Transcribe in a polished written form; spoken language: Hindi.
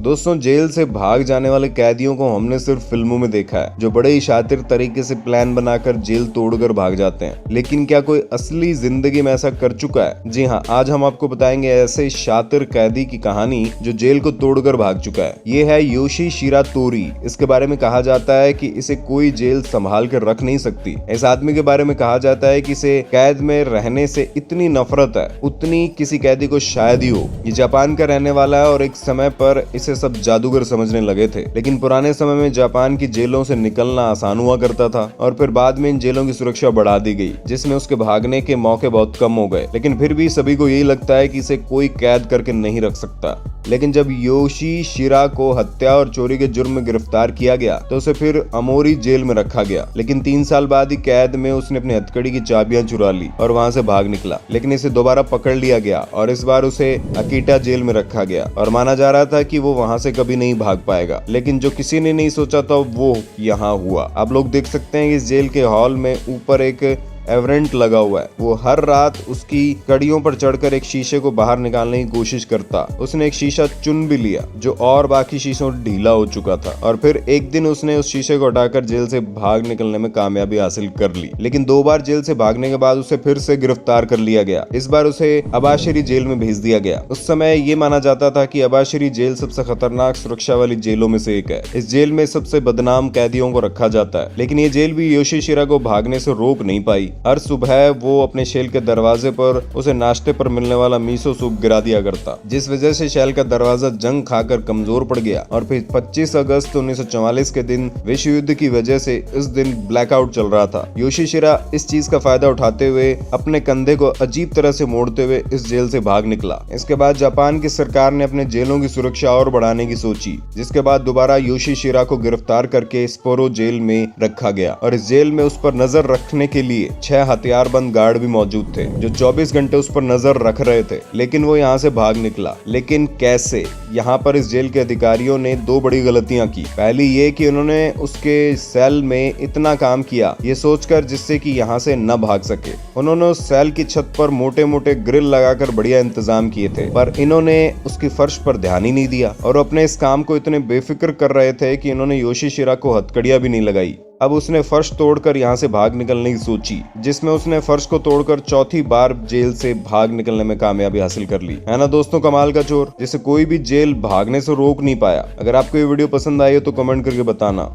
दोस्तों, जेल से भाग जाने वाले कैदियों को हमने सिर्फ फिल्मों में देखा है, जो बड़े ही शातिर तरीके से प्लान बनाकर जेल तोड़कर भाग जाते हैं। लेकिन क्या कोई असली जिंदगी में ऐसा कर चुका है? जी हाँ, आज हम आपको बताएंगे ऐसे शातिर कैदी की कहानी जो जेल को तोड़कर भाग चुका है। ये है योशी शिरा तोरी। इसके बारे में कहा जाता है कि इसे कोई जेल संभाल कर रख नहीं सकती। इस आदमी के बारे में कहा जाता है कि इसे कैद में रहने से इतनी नफरत है उतनी किसी कैदी को शायद ही हो। ये जापान का रहने वाला है और एक समय पर इसे सब जादूगर समझने लगे थे। लेकिन पुराने समय में जापान की जेलों से निकलना आसान हुआ करता था और फिर बाद में इन जेलों की सुरक्षा बढ़ा दी गई, जिसमें उसके भागने के मौके बहुत कम हो गए। लेकिन फिर भी सभी को यही लगता है कि इसे कोई कैद करके नहीं रख सकता। लेकिन जब योशी शिरा को हत्या और चोरी के जुर्म में गिरफ्तार किया गया तो उसे फिर अमोरी जेल में रखा गया। लेकिन 3 साल बाद ही कैद में उसने अपनी हथकड़ी की चाबियां चुरा ली और वहां से भाग निकला। लेकिन इसे दोबारा पकड़ लिया गया और इस बार उसे अकीटा जेल में रखा गया और माना जा रहा था कि वो वहां से कभी नहीं भाग पाएगा। लेकिन जो किसी ने नहीं सोचा था वो यहाँ हुआ। आप लोग देख सकते हैं कि इस जेल के हॉल में ऊपर एक एवरेंट लगा हुआ है। वो हर रात उसकी कड़ियों पर चढ़कर एक शीशे को बाहर निकालने की कोशिश करता। उसने एक शीशा चुन भी लिया जो और बाकी शीशों ढीला हो चुका था और फिर एक दिन उसने उस शीशे को हटाकर जेल से भाग निकलने में कामयाबी हासिल कर ली। लेकिन 2 बार जेल से भागने के बाद उसे फिर से गिरफ्तार कर लिया गया। इस बार उसे अबाशिरी जेल में भेज दिया गया। उस समय ये माना जाता था कि अबाशिरी जेल सबसे खतरनाक सुरक्षा वाली जेलों में से एक है। इस जेल में सबसे बदनाम कैदियों को रखा जाता है। लेकिन ये जेल भी योशी शिरा को भागने से रोक नहीं पाई। हर सुबह वो अपने शेल के दरवाजे पर उसे नाश्ते पर मिलने वाला मीसो सूप गिरा दिया करता, जिस वजह से शेल का दरवाजा जंग खाकर कमजोर पड़ गया। और फिर 25 अगस्त 1944 के दिन विश्व युद्ध की वजह से इस दिन ब्लैकआउट चल रहा था। योशी शिरा इस चीज का फायदा उठाते हुए अपने कंधे को अजीब तरह से मोड़ते हुए इस जेल से भाग निकला। इसके बाद जापान की सरकार ने अपने जेलों की सुरक्षा और बढ़ाने की सोची, जिसके बाद दोबारा योशी शिरा को गिरफ्तार करके स्पोरो जेल में रखा गया और इस जेल में उस पर नजर रखने के लिए 6 हथियारबंद गार्ड भी मौजूद थे जो 24 घंटे उस पर नजर रख रहे थे। लेकिन वो यहाँ से भाग निकला। लेकिन कैसे? यहाँ पर इस जेल के अधिकारियों ने 2 बड़ी गलतियां की। पहली ये कि उन्होंने उसके सेल में इतना काम किया ये सोचकर जिससे कि यहाँ से न भाग सके। उन्होंने उस सेल की छत पर मोटे मोटे ग्रिल लगाकर बढ़िया इंतजाम किए थे, पर इन्होंने उसकी फर्श पर ध्यान ही नहीं दिया और अपने इस काम को इतने बेफिक्र कर रहे थे कि इन्होंने योशी शिरा को हथकड़ियां भी नहीं लगाई। अब उसने फर्श तोड़कर यहाँ से भाग निकलने की सोची, जिसमें उसने फर्श को तोड़कर 4थी बार जेल से भाग निकलने में कामयाबी हासिल कर ली। है ना दोस्तों, कमाल का चोर जिसे कोई भी जेल भागने से रोक नहीं पाया। अगर आपको ये वीडियो पसंद आई हो तो कमेंट करके बताना।